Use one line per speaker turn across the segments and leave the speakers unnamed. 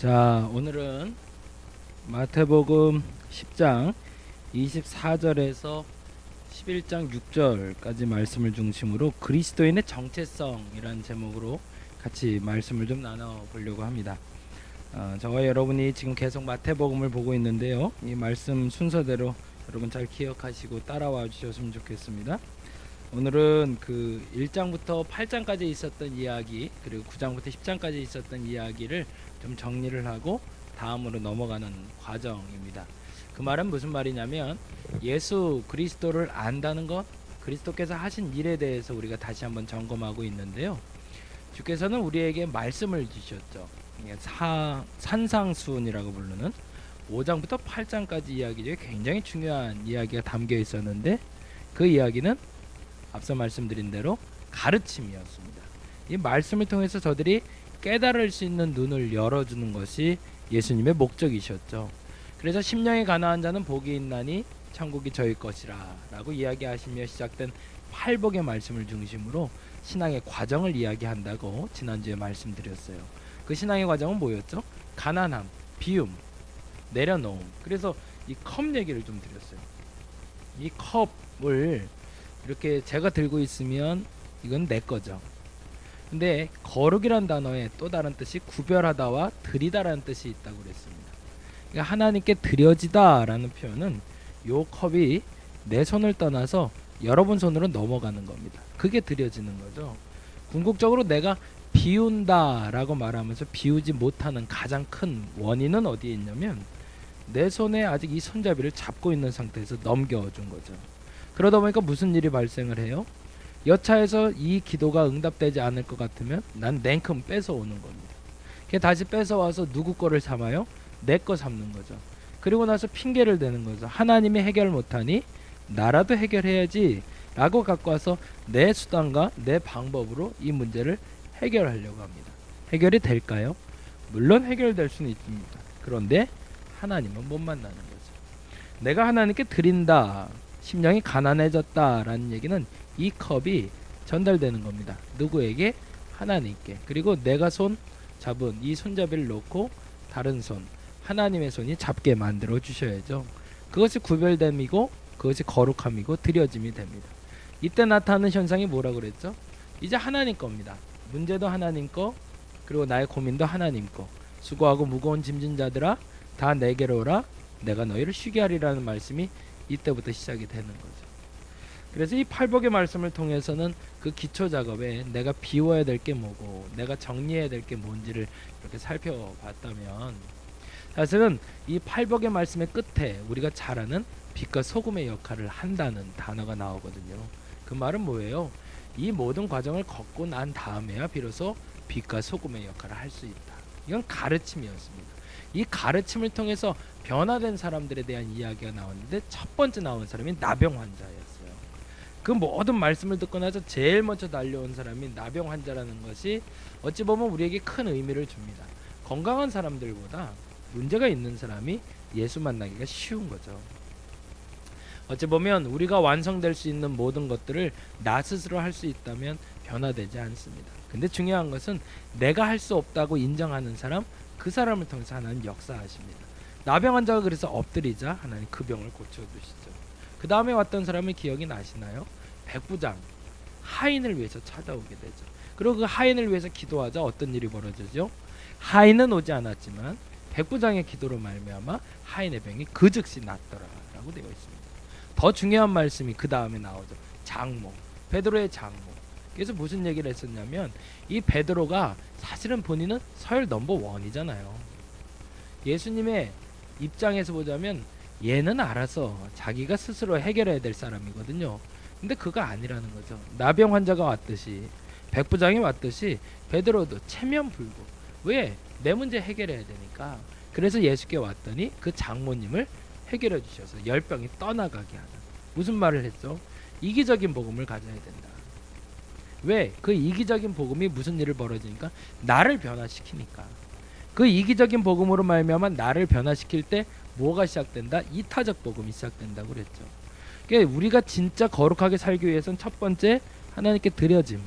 자, 오늘은 마태복음 10장 24절에서 11장 6절까지 말씀을 중심으로 그리스도인의 정체성이라는 제목으로 같이 말씀을 좀 나눠보려고 합니다. 저와 여러분이 지금 계속 마태복음을 보고 있는데요. 이 말씀 순서대로 여러분 잘 기억하시고 따라와 주셨으면 좋겠습니다. 오늘은 그 1장부터 8장까지 있었던 이야기, 그리고 9장부터 10장까지 있었던 이야기를 좀 정리를 하고 다음으로 넘어가는 과정입니다. 그 말은 무슨 말이냐면, 예수 그리스도를 안다는 것, 그리스도께서 하신 일에 대해서 우리가 다시 한번 점검하고 있는데요. 주께서는 우리에게 말씀을 주셨죠. 산상수훈이라고 부르는 5장부터 8장까지 이야기 중에 굉장히 중요한 이야기가 담겨 있었는데, 그 이야기는 앞서 말씀드린 대로 가르침이었습니다. 이 말씀을 통해서 저들이 깨달을 수 있는 눈을 열어주는 것이 예수님의 목적이셨죠. 그래서 심령이 가난한 자는 복이 있나니 천국이 저희 것이라 라고 이야기하시며 시작된 팔복의 말씀을 중심으로 신앙의 과정을 이야기한다고 지난주에 말씀드렸어요. 그 신앙의 과정은 뭐였죠? 가난함, 비움, 내려놓음. 그래서 이 컵 얘기를 좀 드렸어요. 이 컵을 이렇게 제가 들고 있으면 이건 내 거죠. 근데 거룩이란 단어에 또 다른 뜻이 구별하다와 드리다라는 뜻이 있다고 그랬습니다. 그러니까 하나님께 드려지다라는 표현은 요 컵이 내 손을 떠나서 여러분 손으로 넘어가는 겁니다. 그게 드려지는 거죠. 궁극적으로 내가 비운다라고 말하면서 비우지 못하는 가장 큰 원인은 어디에 있냐면, 내 손에 아직 이 손잡이를 잡고 있는 상태에서 넘겨준 거죠. 그러다 보니까 무슨 일이 발생을 해요? 여차해서 이 기도가 응답되지 않을 것 같으면 난 냉큼 뺏어오는 겁니다. 다시 뺏어와서 누구 거를 삼아요? 내 거 삼는 거죠. 그리고 나서 핑계를 대는 거죠. 하나님이 해결 못하니 나라도 해결해야지 라고 갖고 와서 내 수단과 내 방법으로 이 문제를 해결하려고 합니다. 해결이 될까요? 물론 해결될 수는 있습니다. 그런데 하나님은 못 만나는 거죠. 내가 하나님께 드린다, 심령이 가난해졌다라는 얘기는 이 컵이 전달되는 겁니다. 누구에게? 하나님께. 그리고 내가 손 잡은 이 손잡이를 놓고 다른 손, 하나님의 손이 잡게 만들어 주셔야죠. 그것이 구별됨이고 그것이 거룩함이고 드려짐이 됩니다. 이때 나타나는 현상이 뭐라고 그랬죠? 이제 하나님 겁니다. 문제도 하나님 거, 그리고 나의 고민도 하나님 거. 수고하고 무거운 짐진 자들아 다 내게로 오라, 내가 너희를 쉬게 하리라는 말씀이 이때부터 시작이 되는 거죠. 그래서 이 팔복의 말씀을 통해서는 그 기초 작업에 내가 비워야 될 게 뭐고 내가 정리해야 될 게 뭔지를 이렇게 살펴봤다면, 사실은 이 팔복의 말씀의 끝에 우리가 잘 아는 빛과 소금의 역할을 한다는 단어가 나오거든요. 그 말은 뭐예요? 이 모든 과정을 겪고 난 다음에야 비로소 빛과 소금의 역할을 할 수 있다. 이건 가르침이었습니다. 이 가르침을 통해서 변화된 사람들에 대한 이야기가 나왔는데, 첫 번째 나온 사람이 나병 환자였어요. 그 모든 말씀을 듣고 나서 제일 먼저 달려온 사람이 나병 환자라는 것이 어찌 보면 우리에게 큰 의미를 줍니다. 건강한 사람들보다 문제가 있는 사람이 예수 만나기가 쉬운 거죠. 어찌 보면 우리가 완성될 수 있는 모든 것들을 나 스스로 할 수 있다면 변화되지 않습니다. 근데 중요한 것은 내가 할 수 없다고 인정하는 사람, 그 사람을 통해서 하나님 역사하십니다. 나병 환자가 그래서 엎드리자 하나님 그 병을 고쳐주시죠. 그 다음에 왔던 사람을 기억이 나시나요? 백부장, 하인을 위해서 찾아오게 되죠. 그리고 그 하인을 위해서 기도하자 어떤 일이 벌어지죠? 하인은 오지 않았지만 백부장의 기도로 말미암아 하인의 병이 그 즉시 낫더라라고 되어 있습니다. 더 중요한 말씀이 그 다음에 나오죠. 장모, 베드로의 장모. 그래서 무슨 얘기를 했었냐면, 이 베드로가 사실은 본인은 서열 넘버 원이잖아요. 예수님의 입장에서 보자면 얘는 알아서 자기가 스스로 해결해야 될 사람이거든요. 근데 그거 아니라는 거죠. 나병 환자가 왔듯이, 백부장이 왔듯이 베드로도 체면불구. 왜? 내 문제 해결해야 되니까. 그래서 예수께 왔더니 그 장모님을 해결해 주셔서 열병이 떠나가게 하는. 무슨 말을 했죠? 이기적인 복음을 가져야 된다. 왜? 그 이기적인 복음이 무슨 일을 벌어지니까? 나를 변화시키니까. 그 이기적인 복음으로 말미암아 나를 변화시킬 때 뭐가 시작된다? 이타적 복음이 시작된다고 그랬죠. 그러니까 우리가 진짜 거룩하게 살기 위해서는 첫 번째 하나님께 드려짐,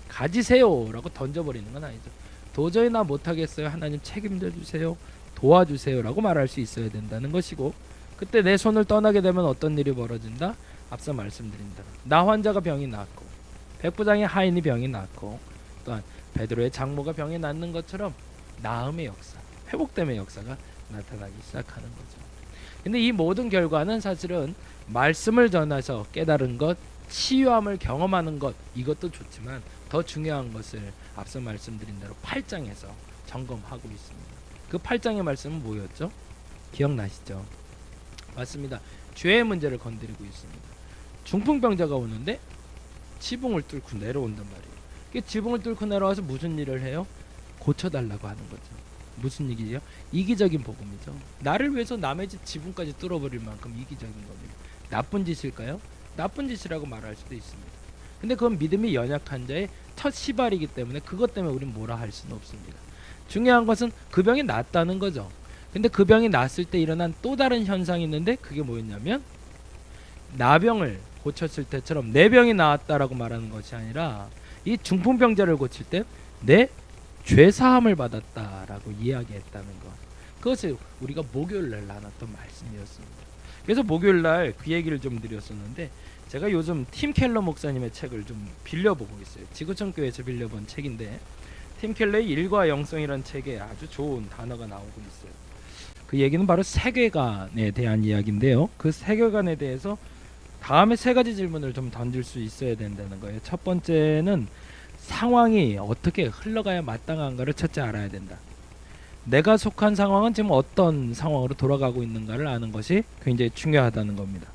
가지세요라고 던져버리는 건 아니죠. 도저히 나 못하겠어요. 하나님 책임져 주세요. 도와주세요. 라고 말할 수 있어야 된다는 것이고, 그때 내 손을 떠나게 되면 어떤 일이 벌어진다? 앞서 말씀드린 대로 나 환자가 병이 낫고, 백부장의 하인이 병이 낫고, 또한 베드로의 장모가 병이 낫는 것처럼 나음의 역사, 회복됨의 역사가 나타나기 시작하는 거죠. 근데 이 모든 결과는 사실은 말씀을 전해서 깨달은 것, 치유함을 경험하는 것, 이것도 좋지만 더 중요한 것을 앞서 말씀드린 대로 8장에서 점검하고 있습니다. 그 8장의 말씀은 뭐였죠? 기억나시죠? 맞습니다. 죄의 문제를 건드리고 있습니다. 중풍병자가 오는데 지붕을 뚫고 내려온단 말이에요. 지붕을 뚫고 내려와서 무슨 일을 해요? 고쳐달라고 하는 거죠. 무슨 얘기예요? 이기적인 복음이죠. 나를 위해서 남의 집 지붕까지 뚫어버릴 만큼 이기적인 겁니다. 나쁜 짓일까요? 나쁜 짓이라고 말할 수도 있습니다. 근데 그건 믿음이 연약한 자의 첫 시발이기 때문에 그것 때문에 우린 뭐라 할 수는 없습니다. 중요한 것은 그 병이 낫다는 거죠. 근데 그 병이 낫을 때 일어난 또 다른 현상이 있는데, 그게 뭐였냐면 나병을 고쳤을 때처럼 내 병이 나았다라고 말하는 것이 아니라 이 중풍병자를 고칠 때 내 죄사함을 받았다라고 이야기했다는 것, 그것을 우리가 목요일날 나눴던 말씀이었습니다. 그래서 목요일날 그 얘기를 좀 드렸었는데, 제가 요즘 팀 켈러 목사님의 책을 좀 빌려보고 있어요. 지구촌교회에서 빌려본 책인데, 팀 켈러의 일과 영성이라는 책에 아주 좋은 단어가 나오고 있어요. 그 얘기는 바로 세계관에 대한 이야기인데요. 그 세계관에 대해서 다음에 세 가지 질문을 좀 던질 수 있어야 된다는 거예요. 첫 번째는 상황이 어떻게 흘러가야 마땅한가를 첫째 알아야 된다. 내가 속한 상황은 지금 어떤 상황으로 돌아가고 있는가를 아는 것이 굉장히 중요하다는 겁니다.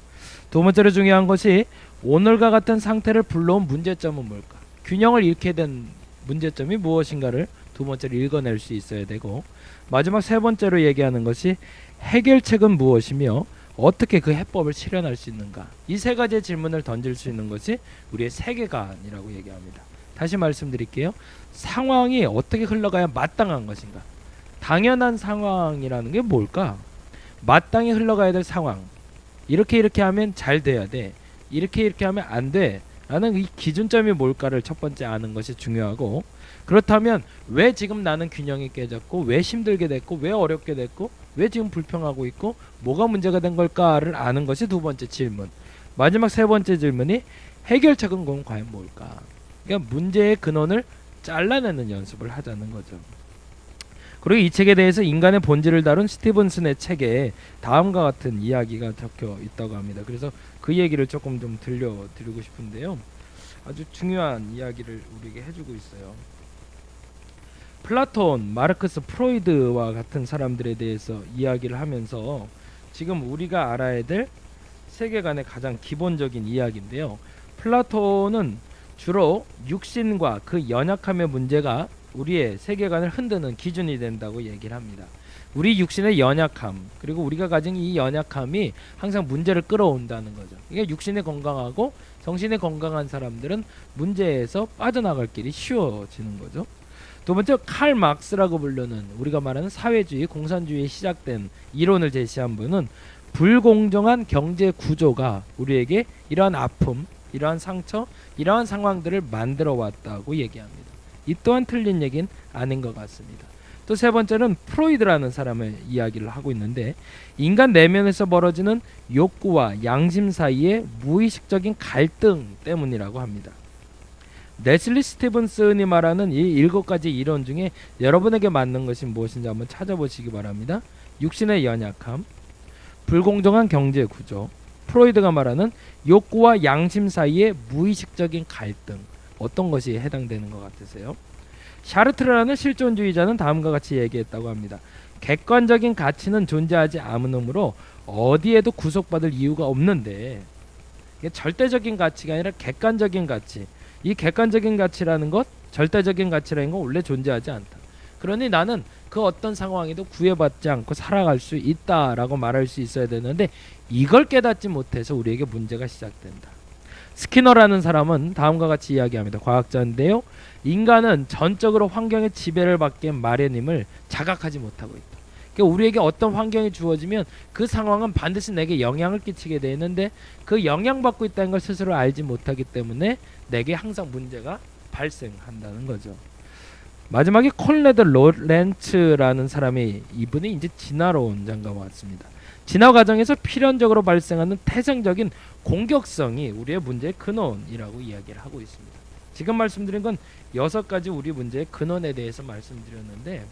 두 번째로 중요한 것이 오늘과 같은 상태를 불러온 문제점은 뭘까? 균형을 잃게 된 문제점이 무엇인가를 두 번째로 읽어낼 수 있어야 되고, 마지막 세 번째로 얘기하는 것이 해결책은 무엇이며 어떻게 그 해법을 실현할 수 있는가. 이 세 가지의 질문을 던질 수 있는 것이 우리의 세계관이라고 얘기합니다. 다시 말씀드릴게요. 상황이 어떻게 흘러가야 마땅한 것인가? 당연한 상황이라는 게 뭘까? 마땅히 흘러가야 될 상황. 이렇게 하면 잘 돼야 돼. 이렇게 하면 안 돼. 라는 이 기준점이 뭘까를 첫 번째 아는 것이 중요하고, 그렇다면 왜 지금 나는 균형이 깨졌고, 왜 힘들게 됐고, 왜 어렵게 됐고, 왜 지금 불평하고 있고, 뭐가 문제가 된 걸까를 아는 것이 두 번째 질문. 마지막 세 번째 질문이 해결책은 그럼 과연 뭘까? 그러니까 문제의 근원을 잘라내는 연습을 하자는 거죠. 그리고 이 책에 대해서 인간의 본질을 다룬 스티븐슨의 책에 다음과 같은 이야기가 적혀 있다고 합니다. 그래서 그 얘기를 조금 좀 들려드리고 싶은데요. 아주 중요한 이야기를 우리에게 해주고 있어요. 플라톤, 마르크스, 프로이드와 같은 사람들에 대해서 이야기를 하면서 지금 우리가 알아야 될 세계관의 가장 기본적인 이야기인데요. 플라톤은 주로 육신과 그 연약함의 문제가 우리의 세계관을 흔드는 기준이 된다고 얘기를 합니다. 우리 육신의 연약함, 그리고 우리가 가진 이 연약함이 항상 문제를 끌어온다는 거죠. 이게 육신이 건강하고 정신이 건강한 사람들은 문제에서 빠져나갈 길이 쉬워지는 거죠. 두 번째, 칼 막스라고 부르는 우리가 말하는 사회주의, 공산주의에 시작된 이론을 제시한 분은 불공정한 경제 구조가 우리에게 이러한 아픔, 이러한 상처, 이러한 상황들을 만들어 왔다고 얘기합니다. 이 또한 틀린 얘기는 아닌 것 같습니다. 또 세 번째는 프로이드라는 사람의 이야기를 하고 있는데, 인간 내면에서 벌어지는 욕구와 양심 사이의 무의식적인 갈등 때문이라고 합니다. 네슬리 스티븐슨이 말하는 이 7가지 이론 중에 여러분에게 맞는 것이 무엇인지 한번 찾아보시기 바랍니다. 육신의 연약함, 불공정한 경제 구조, 프로이드가 말하는 욕구와 양심 사이의 무의식적인 갈등, 어떤 것이 해당되는 것 같으세요? 샤르트르라는 실존주의자는 다음과 같이 얘기했다고 합니다. 객관적인 가치는 존재하지 않으므로 어디에도 구속받을 이유가 없는데, 이게 절대적인 가치가 아니라 객관적인 가치, 이 객관적인 가치라는 것, 절대적인 가치라는 건 원래 존재하지 않다. 그러니 나는 그 어떤 상황에도 구애받지 않고 살아갈 수 있다라고 말할 수 있어야 되는데, 이걸 깨닫지 못해서 우리에게 문제가 시작된다. 스키너라는 사람은 다음과 같이 이야기합니다. 과학자인데요. 인간은 전적으로 환경의 지배를 받게 마련임을 자각하지 못하고 있다. 그러니까 우리에게 어떤 환경이 주어지면 그 상황은 반드시 내게 영향을 끼치게 돼 있는데, 그 영향받고 있다는 걸 스스로 알지 못하기 때문에 내게 항상 문제가 발생한다는 거죠. 마지막에 콘레드 로렌츠라는 사람이 이분이 이제 진화로 온 장가가 왔습니다. 진화 과정에서 필연적으로 발생하는 태생적인 공격성이 우리의 문제의 근원이라고 이야기를 하고 있습니다. 지금 말씀드린 건 6가지 우리 문제의 근원에 대해서 말씀드렸는데,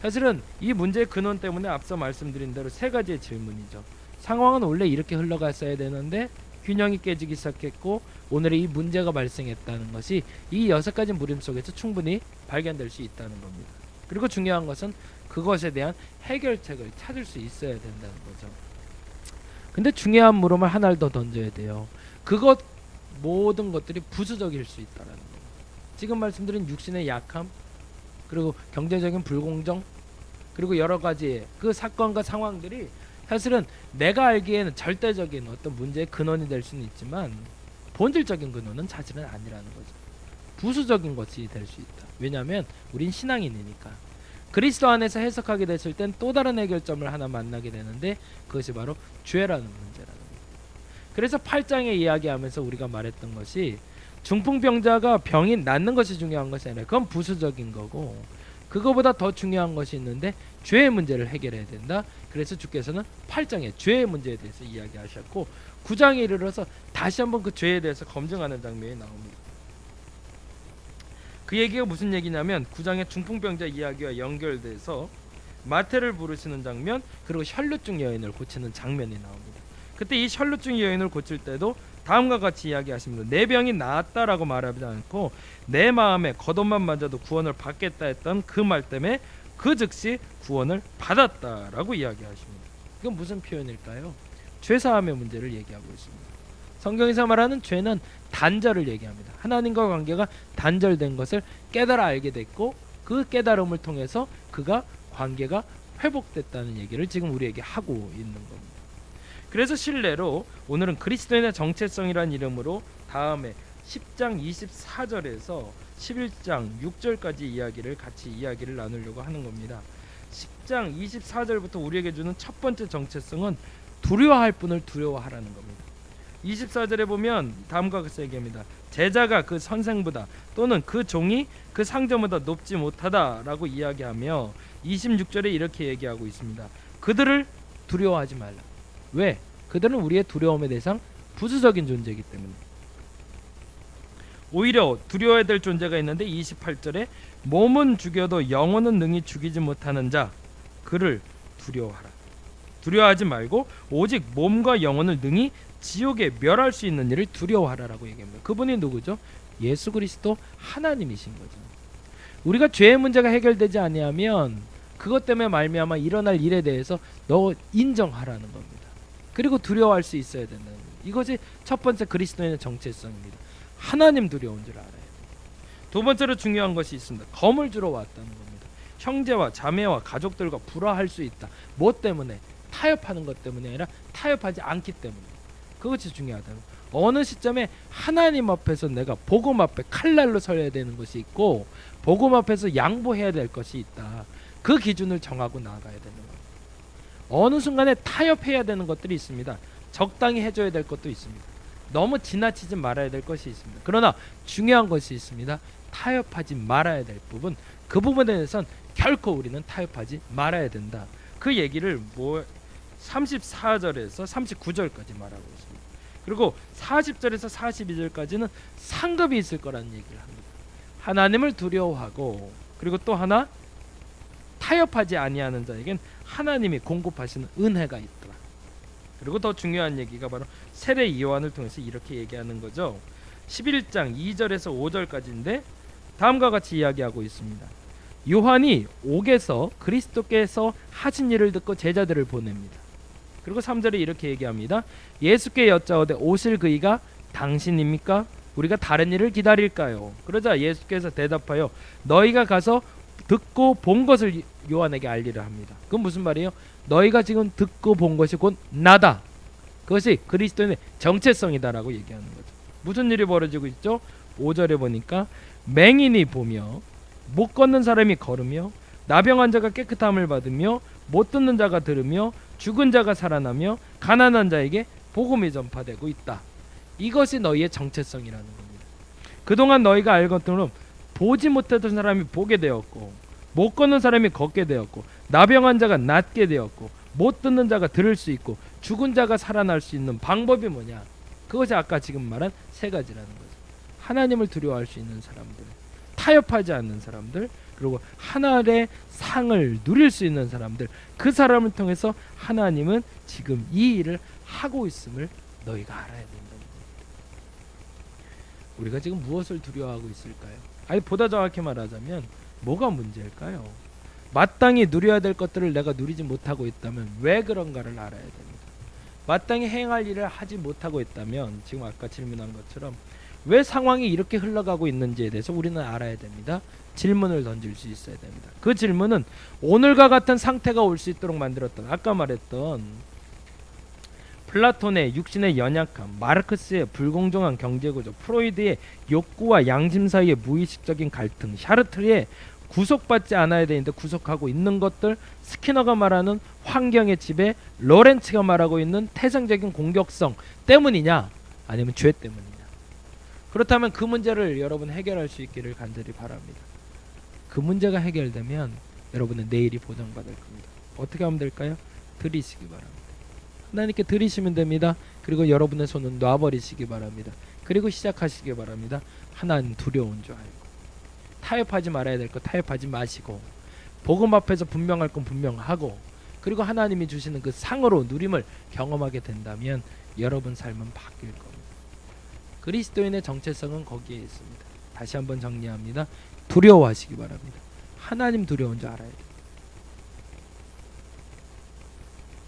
사실은 이 문제의 근원 때문에 앞서 말씀드린 대로 3가지의 질문이죠. 상황은 원래 이렇게 흘러갔어야 되는데 균형이 깨지기 시작했고 오늘의 이 문제가 발생했다는 것이 이 6가지 물음 속에서 충분히 발견될 수 있다는 겁니다. 그리고 중요한 것은 그것에 대한 해결책을 찾을 수 있어야 된다는 거죠. 근데 중요한 물음을 하나를 더 던져야 돼요. 그것 모든 것들이 부수적일 수 있다는 겁니다. 지금 말씀드린 육신의 약함, 그리고 경제적인 불공정, 그리고 여러 가지의 그 사건과 상황들이 사실은 내가 알기에는 절대적인 어떤 문제의 근원이 될 수는 있지만 본질적인 근원은 사실은 아니라는 거죠. 부수적인 것이 될 수 있다. 왜냐하면 우린 신앙인이니까. 그리스도 안에서 해석하게 됐을 땐 또 다른 해결점을 하나 만나게 되는데 그것이 바로 죄라는 문제라는 거예요. 그래서 8장에 이야기하면서 우리가 말했던 것이 중풍병자가 병이 낫는 것이 중요한 것이 아니라 그건 부수적인 거고, 그거보다 더 중요한 것이 있는데 죄의 문제를 해결해야 된다. 그래서 주께서는 8장에 죄의 문제에 대해서 이야기하셨고 9장에 이르러서 다시 한번 그 죄에 대해서 검증하는 장면이 나옵니다. 그 얘기가 무슨 얘기냐면 9장의 중풍병자 이야기와 연결돼서 마태를 부르시는 장면, 그리고 혈루증 여인을 고치는 장면이 나옵니다. 그때 이 혈루증 여인을 고칠 때도 다음과 같이 이야기하십니다. 내 병이 나았다라고 말하지 않고 내 마음에 겉옷만 만져도 구원을 받겠다 했던 그 말 때문에 그 즉시 구원을 받았다라고 이야기하십니다. 이건 무슨 표현일까요? 죄사함의 문제를 얘기하고 있습니다. 성경에서 말하는 죄는 단절을 얘기합니다. 하나님과 관계가 단절된 것을 깨달아 알게 됐고 그 깨달음을 통해서 그가 관계가 회복됐다는 얘기를 지금 우리에게 하고 있는 겁니다. 그래서 실례로 오늘은 그리스도인의 정체성이라는 이름으로 다음에 10장 24절에서 11장 6절까지 이야기를 나누려고 하는 겁니다. 10장 24절부터 우리에게 주는 첫 번째 정체성은 두려워할 분을 두려워하라는 겁니다. 24절에 보면 다음과 같이 얘기합니다. 제자가 그 선생보다 또는 그 종이 그 상전보다 높지 못하다라고 이야기하며 26절에 이렇게 얘기하고 있습니다. 그들을 두려워하지 말라. 왜? 그들은 우리의 두려움의 대상, 부수적인 존재이기 때문에. 오히려 두려워야 될 존재가 있는데 28절에 몸은 죽여도 영혼은 능히 죽이지 못하는 자, 그를 두려워하라. 두려워하지 말고 오직 몸과 영혼을 능히 지옥에 멸할 수 있는 일을 두려워하라라고 얘기합니다. 그분이 누구죠? 예수 그리스도 하나님이신 거죠. 우리가 죄의 문제가 해결되지 아니하면 그것 때문에 말미암아 일어날 일에 대해서 너 인정하라는 겁니다. 그리고 두려워할 수 있어야 된다는 겁니다. 이것이 첫 번째 그리스도인의 정체성입니다. 하나님 두려운 줄 알아야 돼요. 두 번째로 중요한 것이 있습니다. 검을 주러 왔다는 겁니다. 형제와 자매와 가족들과 불화할 수 있다. 뭐 때문에? 타협하는 것 때문이 아니라 타협하지 않기 때문에. 그것이 중요하다는 거예요. 어느 시점에 하나님 앞에서 내가 복음 앞에 칼날로 서야 되는 것이 있고 복음 앞에서 양보해야 될 것이 있다. 그 기준을 정하고 나아가야 되는 거예요. 어느 순간에 타협해야 되는 것들이 있습니다. 적당히 해줘야 될 것도 있습니다. 너무 지나치지 말아야 될 것이 있습니다. 그러나 중요한 것이 있습니다. 타협하지 말아야 될 부분, 그 부분에 대해서는 결코 우리는 타협하지 말아야 된다. 그 얘기를 34절에서 39절까지 말하고 있습니다. 그리고 40절에서 42절까지는 상급이 있을 거라는 얘기를 합니다. 하나님을 두려워하고 그리고 또 하나 타협하지 아니하는 자에겐 하나님이 공급하시는 은혜가 있더라. 그리고 더 중요한 얘기가 바로 세례 요한을 통해서 이렇게 얘기하는 거죠. 11장 2절에서 5절까지인데 다음과 같이 이야기하고 있습니다. 요한이 옥에서 그리스도께서 하신 일을 듣고 제자들을 보냅니다. 그리고 3절에 이렇게 얘기합니다. 예수께 여짜오되 오실 그이가 당신입니까? 우리가 다른 일을 기다릴까요? 그러자 예수께서 대답하여 너희가 가서 듣고 본 것을 요한에게 알리라 합니다. 그건 무슨 말이에요? 너희가 지금 듣고 본 것이 곧 나다. 그것이 그리스도인의 정체성이다라고 얘기하는 거죠. 무슨 일이 벌어지고 있죠? 5절에 보니까 맹인이 보며 못 걷는 사람이 걸으며 나병한 자가 깨끗함을 받으며 못 듣는 자가 들으며 죽은 자가 살아나며 가난한 자에게 복음이 전파되고 있다. 이것이 너희의 정체성이라는 겁니다. 그동안 너희가 알것처럼 보지 못했던 사람이 보게 되었고, 못 걷는 사람이 걷게 되었고, 나병한 자가 낫게 되었고, 못 듣는 자가 들을 수 있고, 죽은 자가 살아날 수 있는 방법이 뭐냐? 그것이 아까 지금 말한 세 가지라는 거죠. 하나님을 두려워할 수 있는 사람들, 타협하지 않는 사람들, 그리고 하나님의 상을 누릴 수 있는 사람들, 그 사람을 통해서 하나님은 지금 이 일을 하고 있음을 너희가 알아야 된다는 겁니다. 우리가 지금 무엇을 두려워하고 있을까요? 아니, 보다 정확히 말하자면 뭐가 문제일까요? 마땅히 누려야 될 것들을 내가 누리지 못하고 있다면 왜 그런가를 알아야 됩니다. 마땅히 행할 일을 하지 못하고 있다면, 지금 아까 질문한 것처럼 왜 상황이 이렇게 흘러가고 있는지에 대해서 우리는 알아야 됩니다. 질문을 던질 수 있어야 됩니다. 그 질문은 오늘과 같은 상태가 올 수 있도록 만들었던, 아까 말했던 플라톤의 육신의 연약함, 마르크스의 불공정한 경제구조, 프로이드의 욕구와 양심 사이의 무의식적인 갈등, 샤르트르의 구속받지 않아야 되는데 구속하고 있는 것들, 스키너가 말하는 환경의 지배, 로렌츠가 말하고 있는 태생적인 공격성 때문이냐, 아니면 죄 때문이냐. 그렇다면 그 문제를 여러분 해결할 수 있기를 간절히 바랍니다. 그 문제가 해결되면 여러분은 내일이 보장받을 겁니다. 어떻게 하면 될까요? 드리시기 바랍니다. 하나님께 드리시면 됩니다. 그리고 여러분의 손은 놔버리시기 바랍니다. 그리고 시작하시기 바랍니다. 하나님 두려운 줄 알고, 타협하지 말아야 될 거 타협하지 마시고, 복음 앞에서 분명할 건 분명하고, 그리고 하나님이 주시는 그 상으로 누림을 경험하게 된다면 여러분 삶은 바뀔 겁니다. 그리스도인의 정체성은 거기에 있습니다. 다시 한번 정리합니다. 두려워하시기 바랍니다. 하나님 두려운 줄 알아야 돼요.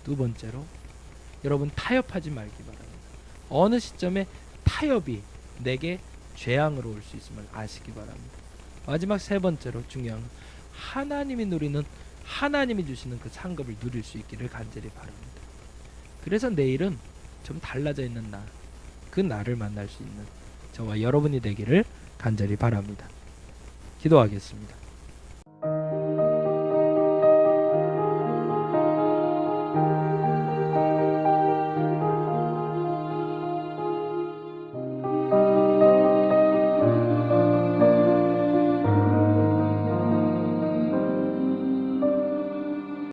두 번째로, 여러분 타협하지 말기 바랍니다. 어느 시점에 타협이 내게 재앙으로 올 수 있음을 아시기 바랍니다. 마지막 세 번째로 중요한 건, 하나님이 누리는, 하나님이 주시는 그 상급을 누릴 수 있기를 간절히 바랍니다. 그래서 내일은 좀 달라져 있는 날, 그 날을 만날 수 있는 저와 여러분이 되기를 간절히 바랍니다. 기도하겠습니다.